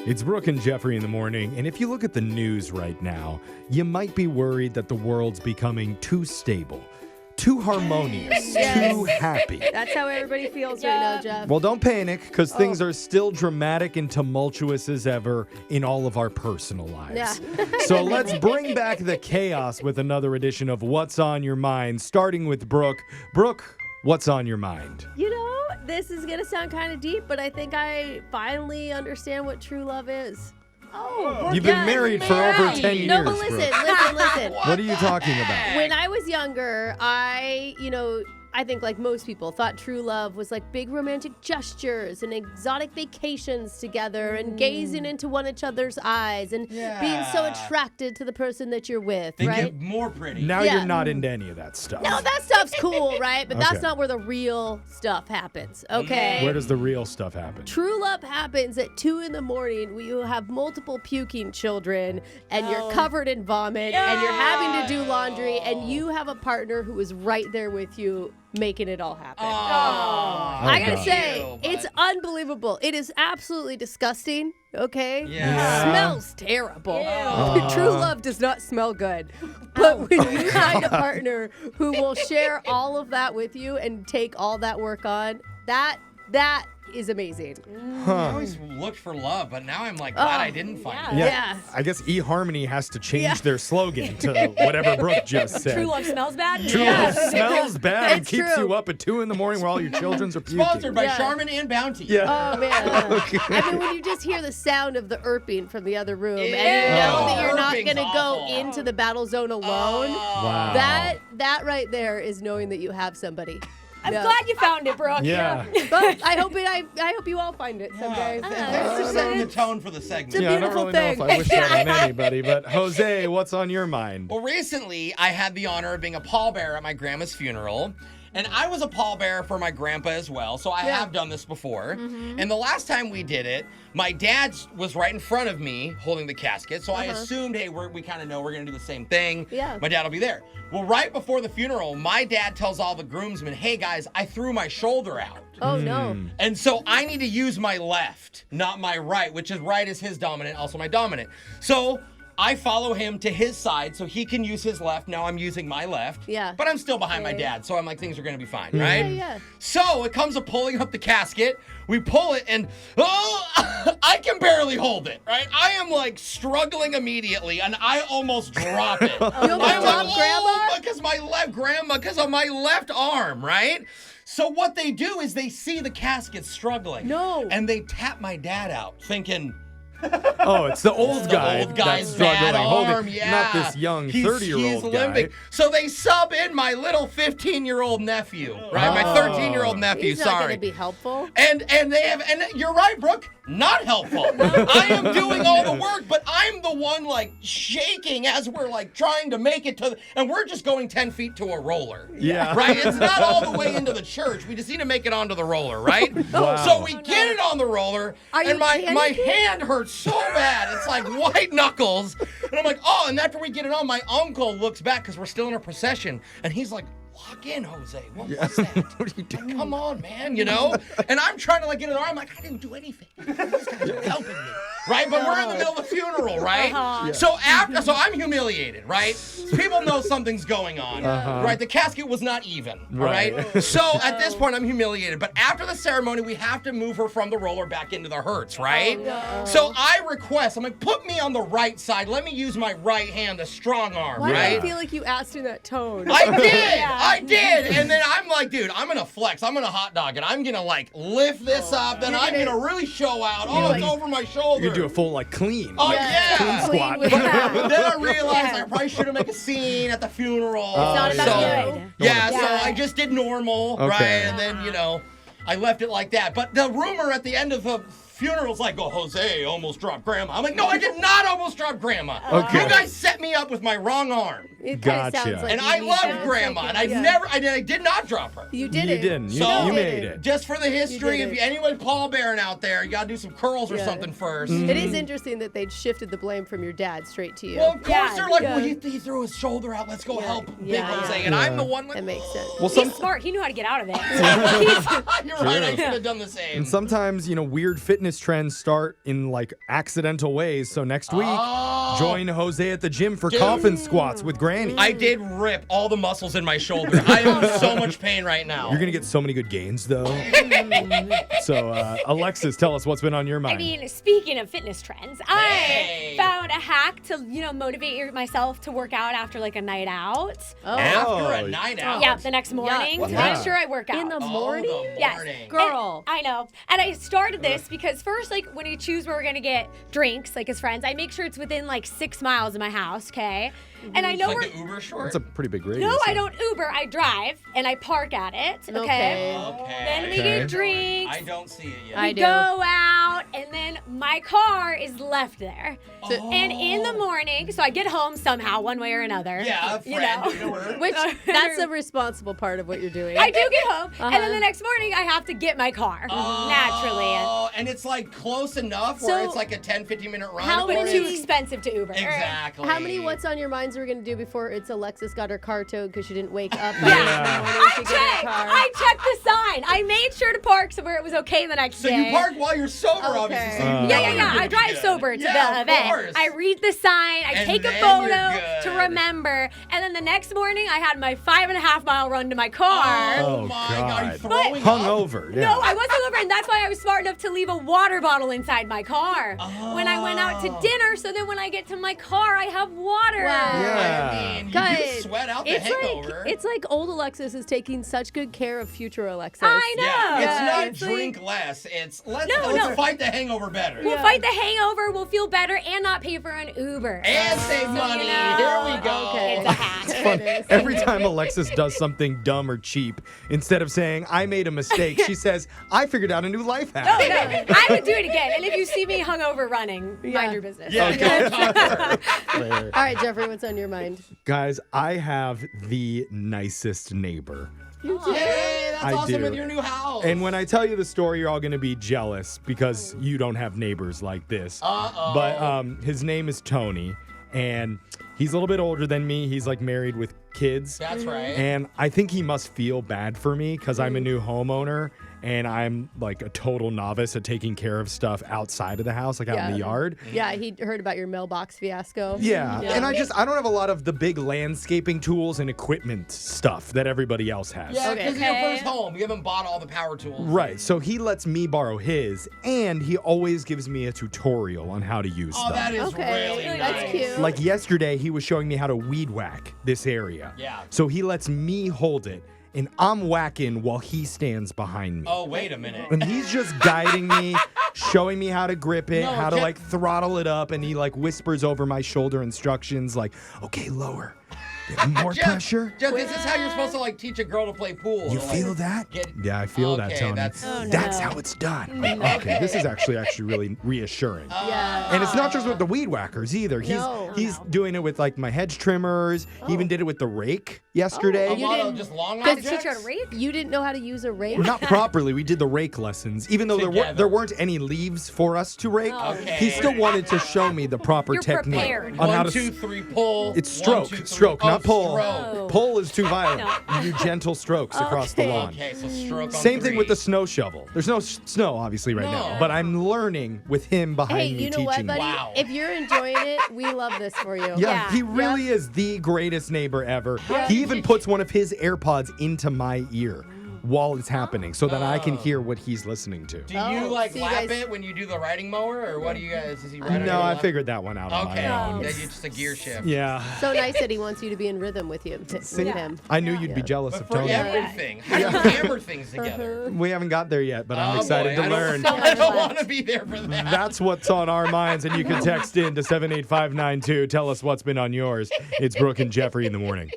It's Brooke and Jeffrey in the morning, and if you look at the news right now, you might be worried that the world's becoming too stable, too harmonious, too happy. That's how everybody feels right now, Jeff. Well, don't panic, because things are still dramatic and tumultuous as ever in all of our personal lives. Yeah. So let's bring back the chaos with another edition of What's on Your Mind, starting with Brooke. Brooke, what's on your mind? You know, this is going to sound kind of deep, but I think I finally understand what true love is. Oh, You've been married for over 10 years, No, but listen, Brooke. listen. What are you talking about? When I was younger, I think like most people thought true love was like big romantic gestures and exotic vacations together and gazing into one another's eyes and being so attracted to the person that you're with, they right? get more pretty. Now Yeah. you're not into any of that stuff. No, that stuff's cool, right? But Okay. that's not where the real stuff happens, okay? Where does the real stuff happen? True love happens at 2 a.m. when you have multiple puking children and you're covered in vomit and you're having to do laundry and you have a partner who is right there with you making it all happen. I gotta God. say, it's unbelievable. It is absolutely disgusting, okay? Yeah. It smells terrible. True love does not smell good. But when you find a partner who will share all of that with you and take all that work on, that is amazing. I always looked for love, but now I'm like glad I didn't find it. Yeah. I guess eHarmony has to change their slogan to whatever Brooke just said. True love smells bad? True love smells bad and It's keeps true. you up at 2 a.m. while all your children's are puking. Sponsored by Yeah. Charmin and Bounty. Yeah. Oh, man. I mean, when you just hear the sound of the erping from the other room and you know that you're not Erping's going to go awful. into the battle zone alone, Wow. that right there is knowing that you have somebody. I'm Yeah. glad you found it, Brooke. Yeah. But I hope you all find it someday. Thanks for setting the tone for the segment. Yeah, I don't beautiful really know if thing. I wish that on anybody, but Jose, what's on your mind? Well, recently, I had the honor of being a pallbearer at my grandma's funeral. And I was a pallbearer for my grandpa as well, so I have done this before. And the last time we did it, my dad was right in front of me holding the casket, so I assumed, hey, we kind of know we're going to do the same thing. Yeah. My dad will be there. Well, right before the funeral, my dad tells all the groomsmen, hey, guys, I threw my shoulder out. Oh, no. And so I need to use my left, not my right, which is right is his dominant, also my dominant. So I follow him to his side so he can use his left. Now I'm using my left. Yeah. But I'm still behind my Okay. dad, so I'm like, things are going to be fine, right? Yeah. So it comes to pulling up the casket. We pull it, and I can barely hold it, right? I am like struggling immediately, and I almost drop it. You almost I'm like, dropped Grandma? because of my left arm, right? So what they do is they see the casket struggling. No. And they tap my dad out, thinking, Oh, it's the old the guy old guy's that's struggling, bad holding, arm, yeah. not this young He's 30-year-old guy. limping. So they sub in my little 15-year-old nephew, right? My 13-year-old nephew, He's not going sorry. to be helpful. And you're right, Brooke, not helpful. I am doing all the work, but I'm the one like shaking as we're like trying to make it and we're just going 10 feet to a roller. Yeah. Right? It's not all the way into the church. We just need to make it onto the roller, right? Wow. So we get it on the roller, Are you and my panicking? hand hurts so bad. It's like white knuckles. And I'm like, oh, and after we get it on, my uncle looks back because we're still in a procession, and he's like, lock in, Jose. What was that? What are you doing? Like, come on, man, you know? And I'm trying to like get it on. I'm like, I didn't do anything. These guys are helping me. Right? But we're in the middle of the funeral, right? So I'm humiliated, right? People know something's going on. Right? The casket was not even. Right. Right? So at this point I'm humiliated. But after the ceremony, we have to move her from the roller back into the hearse, right? So I request, I'm like, put me on the right side. Let me use my right hand, the strong arm, Why right? do I feel like you asked in that tone? I did. And then I'm like, dude, I'm going to flex. I'm going to hot dog it. I'm going to like lift this up. Then I'm going to really show out. Oh, it's over my shoulder. You do a full like clean. Oh, Yeah. yeah. Clean Clean squat. with But that. then I realized I probably shouldn't make a scene at the funeral. It's not about so, you. yeah, Don't so wanna- I just did normal, Okay. right? And then, I left it like that. But the rumor at the end of the funeral's like, oh, Jose almost dropped grandma. I'm like, no, I did not almost drop grandma. Okay. You guys set me up with my wrong arm. It kind of Gotcha. sounds like And you I need love that. Grandma, and I did not drop her. You did You it. didn't. You, So- you made it. Just for the history, did if it. anyone Paul Bearing out there, you gotta do some curls or Yeah. something first. It is interesting that they'd shifted the blame from your dad straight to you. Well, of course Yeah, they're like, yeah. well, he threw his shoulder out. Let's go help Big yeah, Jose. yeah. And I'm the one like, That makes sense. Well, He's smart. He knew how to get out of it. You're right. I should have done the same. And sometimes, weird fitness trends start in like accidental ways. So next week, Oh. join Jose at the gym for coffin squats with Granny. I did rip all the muscles in my shoulder. I am in so much pain right now. You're going to get so many good gains, though. So, Alexis, tell us what's been on your mind. I mean, speaking of fitness trends, Hey. I found a hack to, motivate myself to work out after like a night out. Oh, After a night out. Yeah, the next morning to Yeah. make sure I work out. in the Oh, morning? the Yes. morning. Girl. I know. And I started this because first, like, when we choose where we're going to get drinks, like as friends, I make sure it's within like 6 miles of my house, okay? And I know Like we're. the Uber short? That's a pretty big radius. No, I don't Uber. I drive and I park at it, okay? Okay. Okay. Then we Okay. get drinks. I don't see it yet. I We do. go out, and then my car is left there. And in the morning, so I get home somehow, one way or another. Yeah, a friend Uber. Which, that's a responsible part of what you're doing. I do get home, and Uh-huh. then the next morning I have to get my car naturally. Oh, and it's like close enough where So, it's like a 10-15 minute run. how But or many- too it's- expensive to Uber. Exactly. How many what's on your minds are we going to do before it's Alexis got her car towed because she didn't wake up by Yeah. the morning I to get her checked. car? I checked the sign. I made sure to park somewhere it was okay the next So day. you park while you're sober, Okay. obviously. So you Yeah, know Yeah, you're yeah. gonna I be drive good. sober to Yeah, the of event. course. I read the sign. I And take a then photo you're to good. remember. And then the next morning, I had my 5.5 mile run to my car. Oh, Oh, my God. Are you God. throwing up? Hungover. Yeah. No, I wasn't over, and that's why I was smart enough to leave a water bottle inside my car when I went out to Oh. dinner. So then when I get to my car, I have water. Wow. Yeah. I mean, you Guys, do sweat out the hangover. it's like old Alexis is taking such good care of future Alexis. I know. Yeah, Yeah, it's not it's like- drink less. It's let's No. fight the hangover better. We'll fight the hangover. We'll feel better and not pay for an Uber. And save money. Here we go. Okay. It's a hack. Fun. Every time Alexis does something dumb or cheap, instead of saying, I made a mistake, she says, I figured out a new life hack. Oh, no. I would do it again. And if you see me hungover running, mind your business. Yeah, go talk to her. Fair. All right, Jeffrey, what's on your mind? Guys, I have the nicest neighbor. Hey, that's I awesome do. with your new house. And when I tell you the story, you're all going to be jealous because you don't have neighbors like this. Uh-oh. But his name is Tony, and he's a little bit older than me. He's like married with kids. That's right. And I think he must feel bad for me because I'm a new homeowner and I'm like a total novice at taking care of stuff outside of the house, like out in the yard. Yeah, he heard about your mailbox fiasco. Yeah. And I don't have a lot of the big landscaping tools and equipment stuff that everybody else has. Yeah, Okay. because it's your first home. You haven't bought all the power tools. Right. So he lets me borrow his, and he always gives me a tutorial on how to use Oh, them. that is Okay, really that's nice. cute. Like yesterday, he was showing me how to weed whack this area. Yeah. So he lets me hold it, and I'm whacking while he stands behind me. Oh, wait a minute. And he's just guiding me, showing me how to grip it, No, how to Jeff- like throttle it up, and he like whispers over my shoulder instructions like, okay, lower. Get more Jeff, pressure. Jeff, this is how you're supposed to like teach a girl to play pool. You to, like, feel that? get- Yeah, I feel that, Okay, Tony. that's- Oh, no. That's how it's done. Okay, this is actually really reassuring. Yeah. And it's not just with the weed whackers either. He's doing it with like my hedge trimmers. He even did it with the rake yesterday. A You lot of didn't- just long Does objects. it teach you how to rake? You didn't know how to use a rake? Not properly. We did the rake lessons, even though Together. there weren't any leaves for us to rake. Okay. He still wanted to show me the proper You're technique prepared. on how 1, to. 2, 3, pull. It's 1, stroke, 2, 3. stroke, Oh, not pull. Stroke. Pull is too violent. You do gentle strokes across the Okay. lawn. Okay, so stroke on Same thing 3. with the snow shovel. There's no snow, obviously, right now, No. but I'm learning with him behind Hey, me you know teaching what, me. buddy? Wow. If you're enjoying it, we love this for you. Yeah, Yeah. he really is the greatest neighbor ever. He even puts one of his AirPods into my ear while it's happening so that I can hear what he's listening to. Do you Oh, like so you lap guys- it when you do the riding mower, or what do you guys? Does he ride on No, your I lap? figured that one out on Okay, my own. that's just a gear shift. Yeah. So nice that he wants you to be in rhythm with you, with him. I knew you'd be jealous But of for Tony. everything, how do you hammer things together? We haven't got there yet, but I'm Oh, excited boy, to learn. I don't want to be there for that. That's what's on our minds, and you can text in to 78592. Tell us what's been on yours. It's Brooke and Jeffrey in the morning.